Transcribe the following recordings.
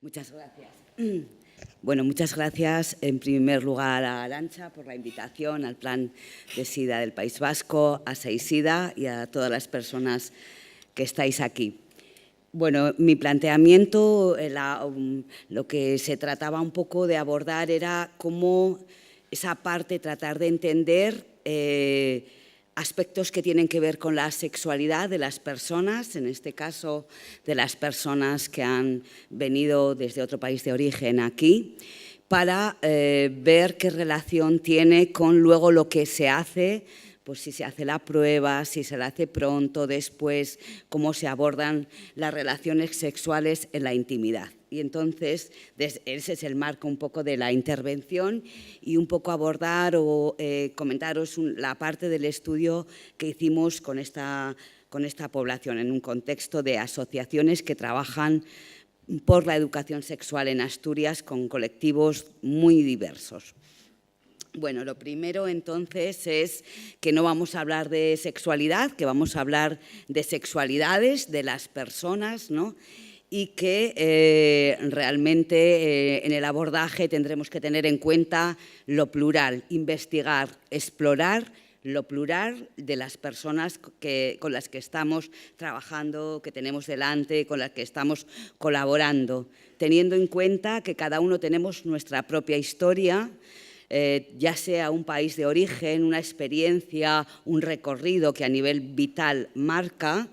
Muchas gracias. Bueno, muchas gracias en primer lugar a Arantxa por la invitación al Plan de SIDA del País Vasco, a SEISIDA y a todas las personas que estáis aquí. Bueno, mi planteamiento, lo que se trataba un poco de abordar era cómo esa parte, tratar de entender aspectos que tienen que ver con la sexualidad de las personas, en este caso de las personas que han venido desde otro país de origen aquí, para ver qué relación tiene con luego lo que se hace, pues si se hace la prueba, si se la hace pronto, después, cómo se abordan las relaciones sexuales en la intimidad. Y entonces, ese es el marco un poco de la intervención y un poco abordar o comentaros la parte del estudio que hicimos con esta población en un contexto de asociaciones que trabajan por la educación sexual en Asturias con colectivos muy diversos. Bueno, lo primero entonces es que no vamos a hablar de sexualidad, que vamos a hablar de sexualidades de las personas, ¿no? Y que realmente en el abordaje tendremos que tener en cuenta lo plural, investigar, explorar lo plural de las personas con las que estamos trabajando, que tenemos delante, con las que estamos colaborando, teniendo en cuenta que cada uno tenemos nuestra propia historia, ya sea un país de origen, una experiencia, un recorrido que a nivel vital marca,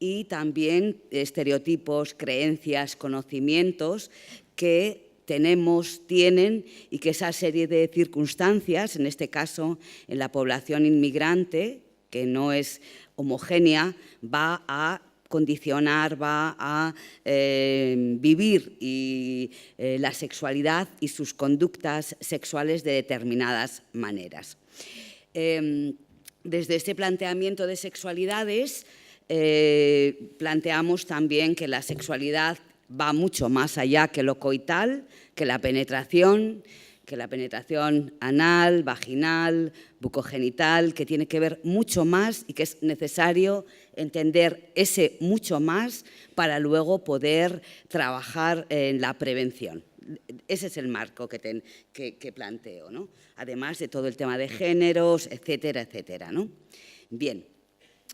y también estereotipos, creencias, conocimientos que tienen y que esa serie de circunstancias, en este caso en la población inmigrante, que no es homogénea, va a condicionar, va a vivir la sexualidad y sus conductas sexuales de determinadas maneras. Desde este planteamiento de sexualidades, planteamos también que la sexualidad va mucho más allá que lo coital, que la penetración anal, vaginal, bucogenital, que tiene que ver mucho más y que es necesario entender ese mucho más para luego poder trabajar en la prevención. Ese es el marco que planteo, ¿no? Además de todo el tema de géneros, etcétera, etcétera, ¿no? Bien,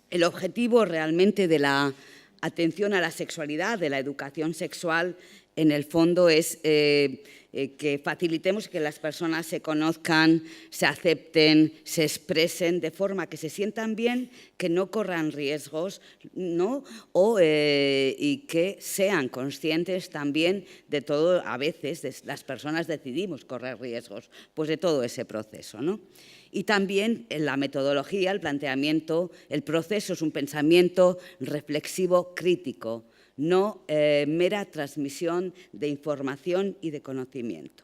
el objetivo realmente de la atención a la sexualidad, de la educación sexual, en el fondo es que facilitemos que las personas se conozcan, se acepten, se expresen de forma que se sientan bien, que no corran riesgos, ¿no? Y que sean conscientes también de todo. A veces las personas decidimos correr riesgos, pues de todo ese proceso, ¿no? Y también en la metodología, el planteamiento, el proceso es un pensamiento reflexivo crítico, no mera transmisión de información y de conocimiento.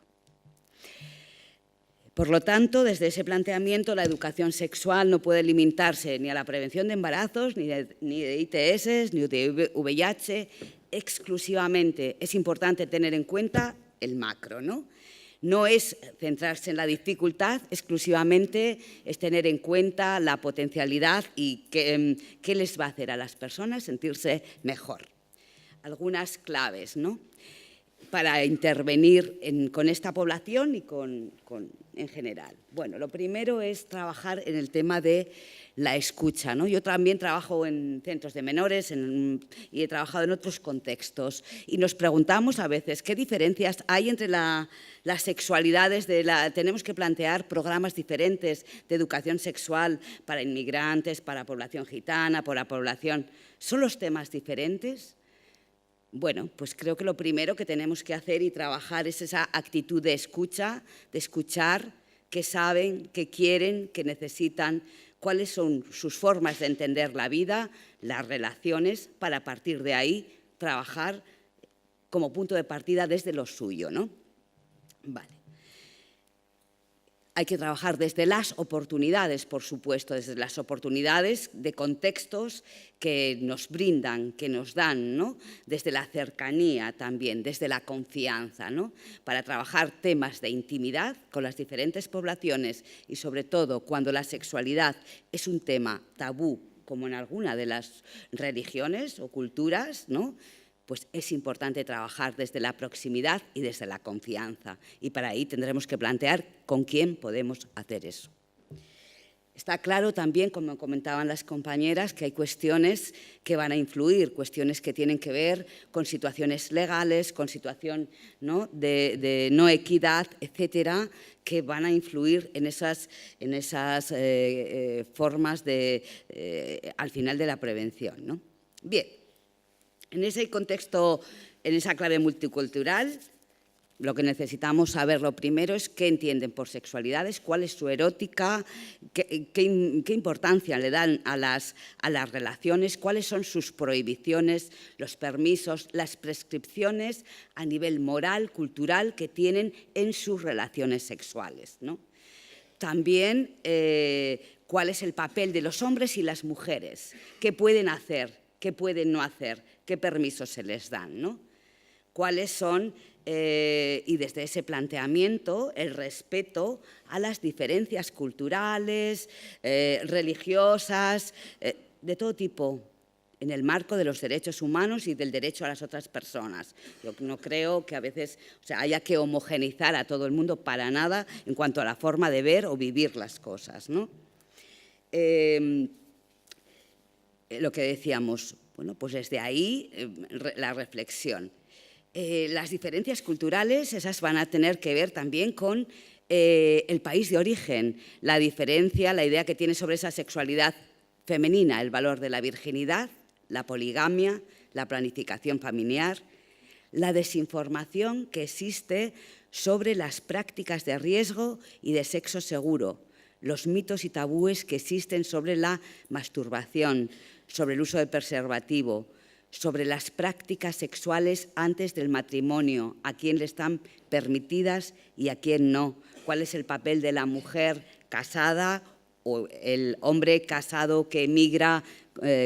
Por lo tanto, desde ese planteamiento, la educación sexual no puede limitarse ni a la prevención de embarazos, ni de ITS, ni de VIH, exclusivamente. Es importante tener en cuenta el macro, ¿no? No es centrarse en la dificultad exclusivamente, es tener en cuenta la potencialidad y qué les va a hacer a las personas sentirse mejor. Algunas claves, ¿no?, para intervenir con esta población y en general. Bueno, lo primero es trabajar en el tema de la escucha, ¿no? Yo también trabajo en centros de menores y he trabajado en otros contextos y nos preguntamos a veces qué diferencias hay entre las sexualidades. Tenemos que plantear programas diferentes de educación sexual para inmigrantes, para población gitana, para población. ¿Son los temas diferentes? Bueno, pues creo que lo primero que tenemos que hacer y trabajar es esa actitud de escucha, de escuchar qué saben, qué quieren, qué necesitan, cuáles son sus formas de entender la vida, las relaciones, para a partir de ahí trabajar como punto de partida desde lo suyo, ¿no? Vale. Hay que trabajar desde las oportunidades, por supuesto, desde las oportunidades de contextos que nos brindan, que nos dan, ¿no? Desde la cercanía también, desde la confianza, ¿no? Para trabajar temas de intimidad con las diferentes poblaciones y, sobre todo, cuando la sexualidad es un tema tabú, como en alguna de las religiones o culturas, ¿no?, pues es importante trabajar desde la proximidad y desde la confianza. Y para ahí tendremos que plantear con quién podemos hacer eso. Está claro también, como comentaban las compañeras, que hay cuestiones que van a influir, cuestiones que tienen que ver con situaciones legales, con situación, ¿no?, de no equidad, etcétera, que van a influir en esas formas al final de la prevención, ¿no? Bien, en ese contexto, en esa clave multicultural, lo que necesitamos saber lo primero es qué entienden por sexualidades, cuál es su erótica, qué importancia le dan a las relaciones, cuáles son sus prohibiciones, los permisos, las prescripciones a nivel moral, cultural que tienen en sus relaciones sexuales, ¿no? También cuál es el papel de los hombres y las mujeres, qué pueden hacer, qué pueden no hacer, qué permisos se les dan, ¿no? Cuáles son, y desde ese planteamiento, el respeto a las diferencias culturales, religiosas, de todo tipo, en el marco de los derechos humanos y del derecho a las otras personas. Yo no creo que a veces haya que homogeneizar a todo el mundo para nada en cuanto a la forma de ver o vivir las cosas, ¿no? Lo que decíamos, bueno, pues desde ahí la reflexión. Las diferencias culturales, esas van a tener que ver también con el país de origen, la diferencia, la idea que tiene sobre esa sexualidad femenina, el valor de la virginidad, la poligamia, la planificación familiar, la desinformación que existe sobre las prácticas de riesgo y de sexo seguro, los mitos y tabúes que existen sobre la masturbación, sobre el uso de preservativo, sobre las prácticas sexuales antes del matrimonio, a quién le están permitidas y a quién no, cuál es el papel de la mujer casada o el hombre casado que emigra,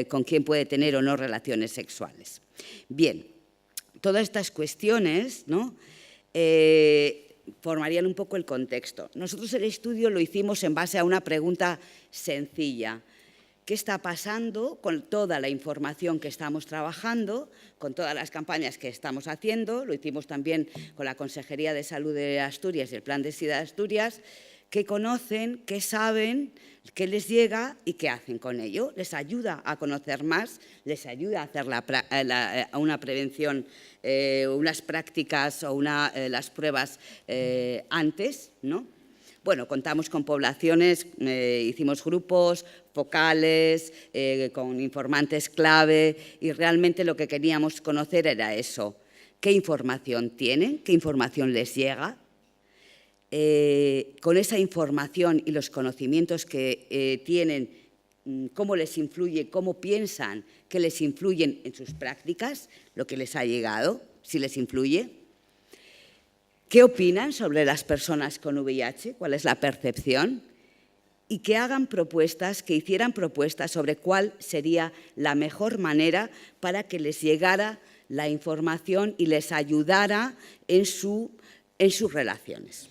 con quién puede tener o no relaciones sexuales. Bien, todas estas cuestiones, ¿no?, formarían un poco el contexto. Nosotros el estudio lo hicimos en base a una pregunta sencilla. ¿Qué está pasando con toda la información que estamos trabajando, con todas las campañas que estamos haciendo? Lo hicimos también con la Consejería de Salud de Asturias y el Plan de SIDA de Asturias. ¿Qué conocen, qué saben, qué les llega y qué hacen con ello? ¿Les ayuda a conocer más? ¿Les ayuda a hacer una prevención, unas prácticas o las pruebas antes, ¿no? Bueno, contamos con poblaciones, hicimos grupos focales, con informantes clave y realmente lo que queríamos conocer era eso. ¿Qué información tienen? ¿Qué información les llega? Con esa información y los conocimientos que tienen, cómo les influye, cómo piensan que les influyen en sus prácticas, lo que les ha llegado, si les influye. ¿Qué opinan sobre las personas con VIH? ¿Cuál es la percepción? Y que hagan propuestas, que hicieran propuestas sobre cuál sería la mejor manera para que les llegara la información y les ayudara en sus relaciones.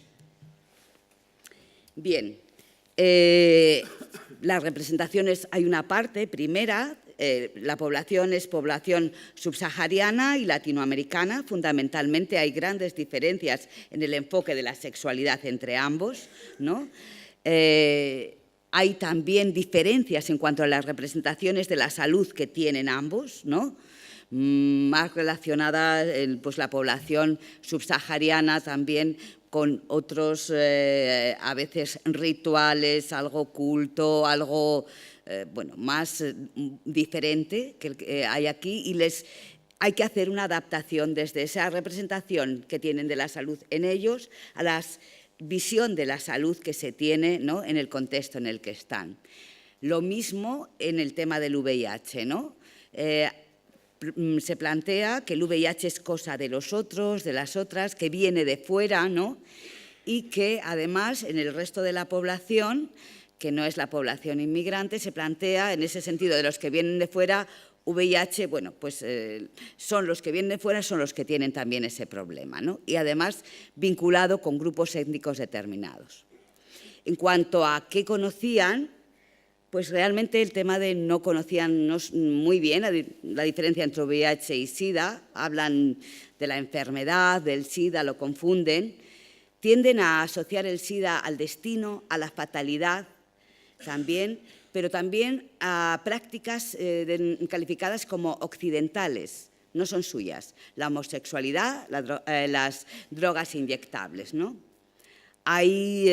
Bien, las representaciones, hay una parte primera, la población es población subsahariana y latinoamericana. Fundamentalmente hay grandes diferencias en el enfoque de la sexualidad entre ambos, ¿no? Hay también diferencias en cuanto a las representaciones de la salud que tienen ambos, ¿no? Más relacionada pues la población subsahariana también con otros, a veces, rituales, algo culto, algo bueno, más diferente que el que hay aquí, y hay que hacer una adaptación desde esa representación que tienen de la salud en ellos a la visión de la salud que se tiene, ¿no?, en el contexto en el que están. Lo mismo en el tema del VIH, ¿no? Se plantea que el VIH es cosa de los otros, de las otras, que viene de fuera, ¿no? Y que además en el resto de la población, que no es la población inmigrante, se plantea en ese sentido de los que vienen de fuera, VIH, bueno, pues son los que vienen de fuera, son los que tienen también ese problema, ¿no? Y además vinculado con grupos étnicos determinados. En cuanto a qué conocían, pues realmente el tema de no conocían muy bien la diferencia entre VIH y SIDA, hablan de la enfermedad, del SIDA, lo confunden, tienden a asociar el SIDA al destino, a la fatalidad también, pero también a prácticas calificadas como occidentales, no son suyas, la homosexualidad, las drogas inyectables, ¿no? Ahí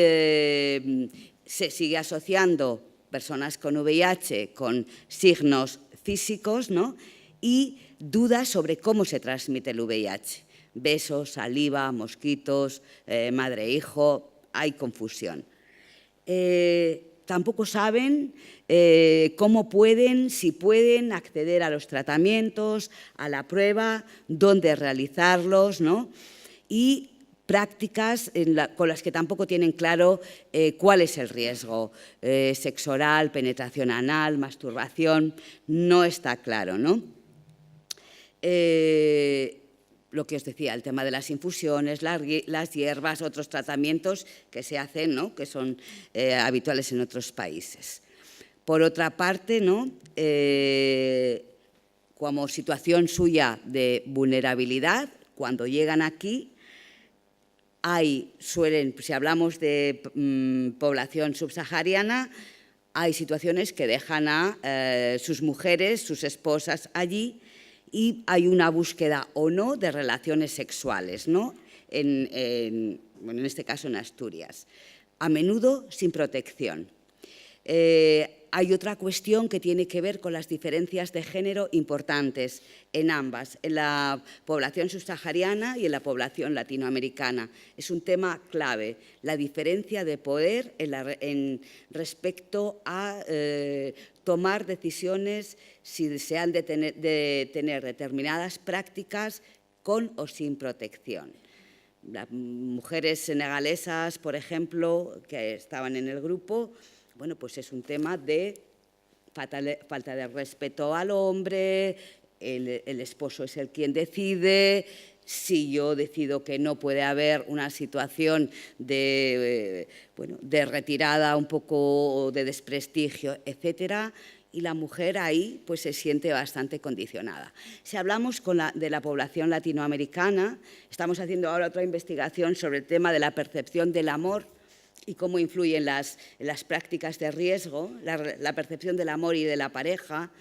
se sigue asociando personas con VIH con signos físicos, ¿no? Y dudas sobre cómo se transmite el VIH. Besos, saliva, mosquitos, madre-hijo, hay confusión. Tampoco saben cómo pueden, si pueden, acceder a los tratamientos, a la prueba, dónde realizarlos, ¿no? Y prácticas con las que tampoco tienen claro cuál es el riesgo. Sexo oral, penetración anal, masturbación, no está claro, ¿no? Lo que os decía, el tema de las infusiones, las hierbas, otros tratamientos que se hacen, ¿no? Que son habituales en otros países. Por otra parte, ¿no? Como situación suya de vulnerabilidad, cuando llegan aquí, si hablamos de población subsahariana, hay situaciones que dejan a sus mujeres, sus esposas allí, y hay una búsqueda o no de relaciones sexuales, ¿no? En este caso en Asturias, a menudo sin protección. Hay otra cuestión que tiene que ver con las diferencias de género importantes en ambas, en la población subsahariana y en la población latinoamericana. Es un tema clave, la diferencia de poder respecto a tomar decisiones si se han de tener determinadas prácticas con o sin protección. Las mujeres senegalesas, por ejemplo, que estaban en el grupo, bueno, pues es un tema de falta de respeto al hombre, el esposo es el quien decide. Si yo decido que no puede haber una situación de retirada, un poco de desprestigio, etcétera, y la mujer ahí pues se siente bastante condicionada. Si hablamos de la población latinoamericana, estamos haciendo ahora otra investigación sobre el tema de la percepción del amor y cómo influye en las prácticas de riesgo. La percepción del amor y de la pareja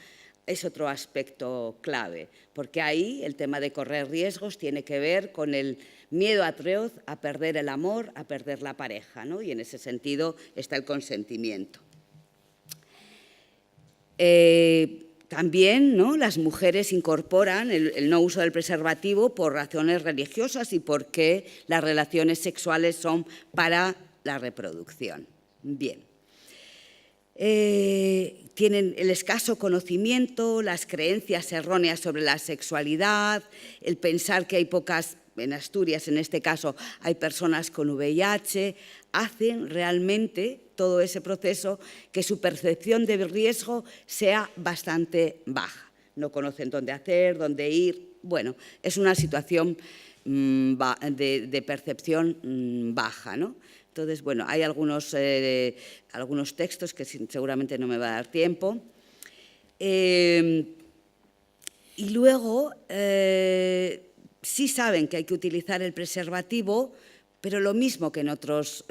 es otro aspecto clave, porque ahí el tema de correr riesgos tiene que ver con el miedo atroz a perder el amor, a perder la pareja, ¿no? Y en ese sentido está el consentimiento. También, ¿no? Las mujeres incorporan el no uso del preservativo por razones religiosas y porque las relaciones sexuales son para la reproducción. Bien. Tienen el escaso conocimiento, las creencias erróneas sobre la sexualidad, el pensar que hay pocas, en Asturias en este caso hay personas con VIH, hacen realmente todo ese proceso que su percepción de riesgo sea bastante baja. No conocen dónde hacer, dónde ir. Bueno, es una situación de percepción baja, ¿no? Entonces, bueno, hay algunos textos que seguramente no me va a dar tiempo. Y luego, sí saben que hay que utilizar el preservativo, pero lo mismo que en otros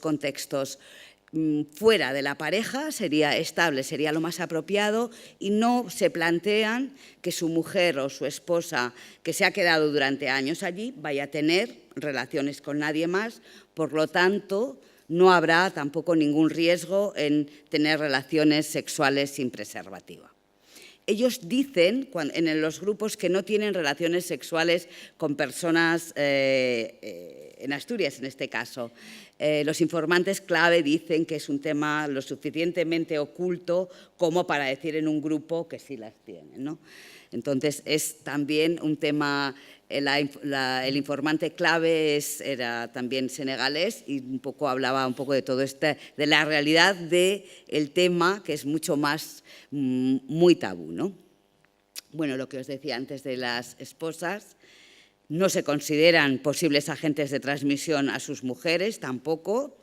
contextos. Fuera de la pareja sería estable, sería lo más apropiado, y no se plantean que su mujer o su esposa, que se ha quedado durante años allí, vaya a tener relaciones con nadie más. Por lo tanto, no habrá tampoco ningún riesgo en tener relaciones sexuales sin preservativo. Ellos dicen en los grupos que no tienen relaciones sexuales con personas, en Asturias en este caso. Los informantes clave dicen que es un tema lo suficientemente oculto como para decir en un grupo que sí las tienen, ¿no? Entonces, es también un tema, el informante clave era también senegalés y hablaba un poco de todo de la realidad del tema, que es mucho más, muy tabú, ¿no? Bueno, lo que os decía antes de las esposas, no se consideran posibles agentes de transmisión a sus mujeres tampoco.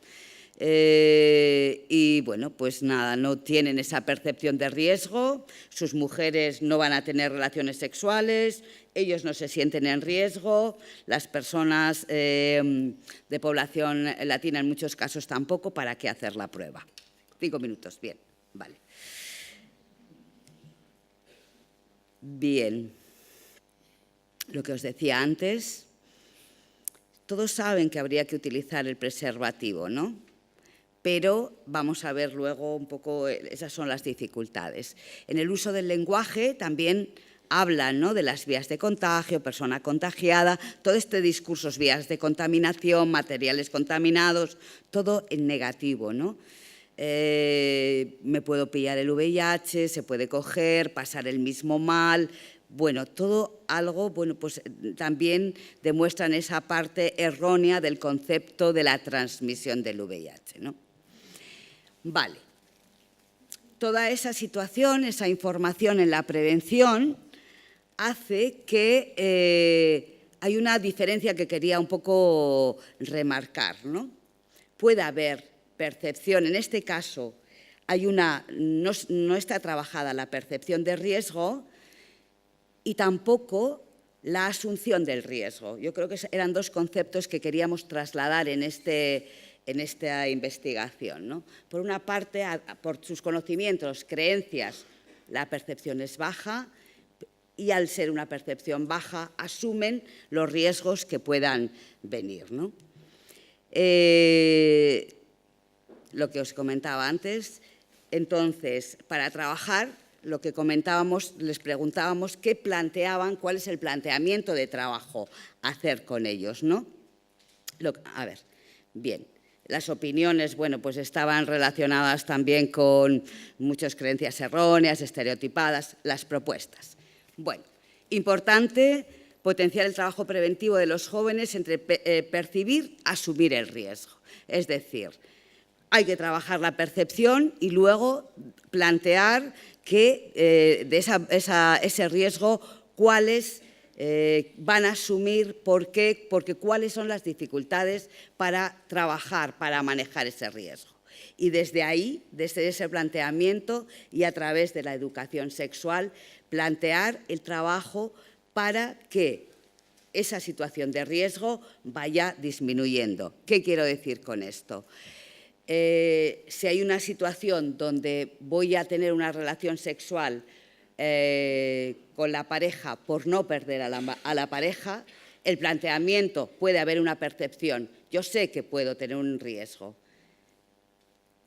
Y bueno, pues nada, no tienen esa percepción de riesgo, sus mujeres no van a tener relaciones sexuales, ellos no se sienten en riesgo, las personas de población latina en muchos casos tampoco. ¿Para qué hacer la prueba? 5 minutos, bien, vale. Bien, lo que os decía antes, todos saben que habría que utilizar el preservativo, ¿no? Pero vamos a ver luego un poco, esas son las dificultades. En el uso del lenguaje también hablan, ¿no?, de las vías de contagio, persona contagiada, todo este discurso, vías de contaminación, materiales contaminados, todo en negativo, ¿no? Me puedo pillar el VIH, se puede coger, pasar el mismo mal. Bueno, todo algo, bueno, pues también demuestran esa parte errónea del concepto de la transmisión del VIH, ¿no? Vale. Toda esa situación, esa información en la prevención hace que hay una diferencia que quería un poco remarcar, ¿no? Puede haber percepción, en este caso no está trabajada la percepción de riesgo y tampoco la asunción del riesgo. Yo creo que eran dos conceptos que queríamos trasladar en esta investigación, ¿no? Por una parte, por sus conocimientos, creencias, la percepción es baja y al ser una percepción baja asumen los riesgos que puedan venir, ¿no? Lo que os comentaba antes, entonces, para trabajar, lo que comentábamos, les preguntábamos qué planteaban, cuál es el planteamiento de trabajo a hacer con ellos, ¿no? A ver, bien. Las opiniones, bueno, pues estaban relacionadas también con muchas creencias erróneas, estereotipadas, las propuestas. Bueno, importante potenciar el trabajo preventivo de los jóvenes entre percibir, asumir el riesgo. Es decir, hay que trabajar la percepción y luego plantear que de ese riesgo cuáles van a asumir, ¿por qué? Porque cuáles son las dificultades para trabajar, para manejar ese riesgo. Y desde ahí, desde ese planteamiento y a través de la educación sexual, plantear el trabajo para que esa situación de riesgo vaya disminuyendo. ¿Qué quiero decir con esto? Si hay una situación donde voy a tener una relación sexual con la pareja por no perder a la pareja, el planteamiento, puede haber una percepción. Yo sé que puedo tener un riesgo.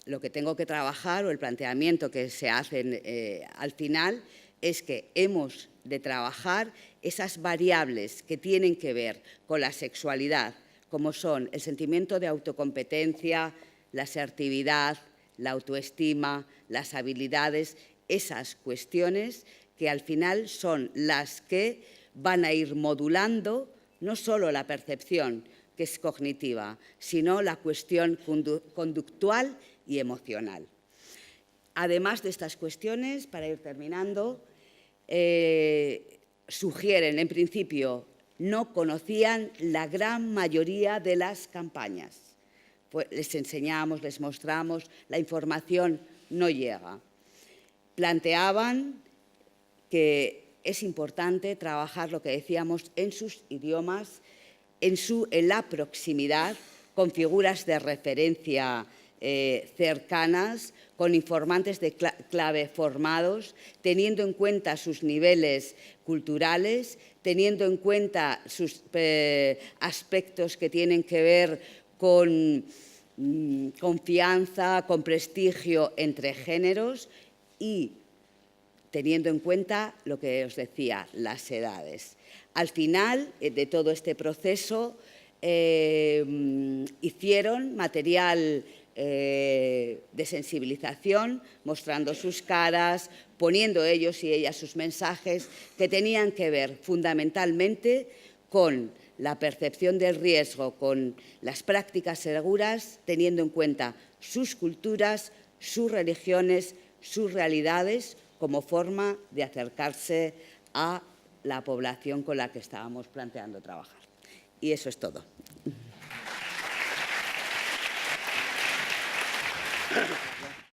Lo que tengo que trabajar o el planteamiento que se hace al final es que hemos de trabajar esas variables que tienen que ver con la sexualidad, como son el sentimiento de autocompetencia, la asertividad, la autoestima, las habilidades, esas cuestiones que al final son las que van a ir modulando no solo la percepción, que es cognitiva, sino la cuestión conductual y emocional. Además de estas cuestiones, para ir terminando, sugieren, en principio, no conocían la gran mayoría de las campañas. Pues les enseñamos, les mostramos, la información no llega. Planteaban que es importante trabajar lo que decíamos en sus idiomas, en la proximidad, con figuras de referencia cercanas, con informantes de clave formados, teniendo en cuenta sus niveles culturales, teniendo en cuenta sus aspectos que tienen que ver con confianza, con prestigio entre géneros y teniendo en cuenta lo que os decía, las edades. Al final de todo este proceso hicieron material de sensibilización, mostrando sus caras, poniendo ellos y ellas sus mensajes que tenían que ver fundamentalmente con la percepción del riesgo, con las prácticas seguras, teniendo en cuenta sus culturas, sus religiones, sus realidades, como forma de acercarse a la población con la que estábamos planteando trabajar. Y eso es todo. Gracias.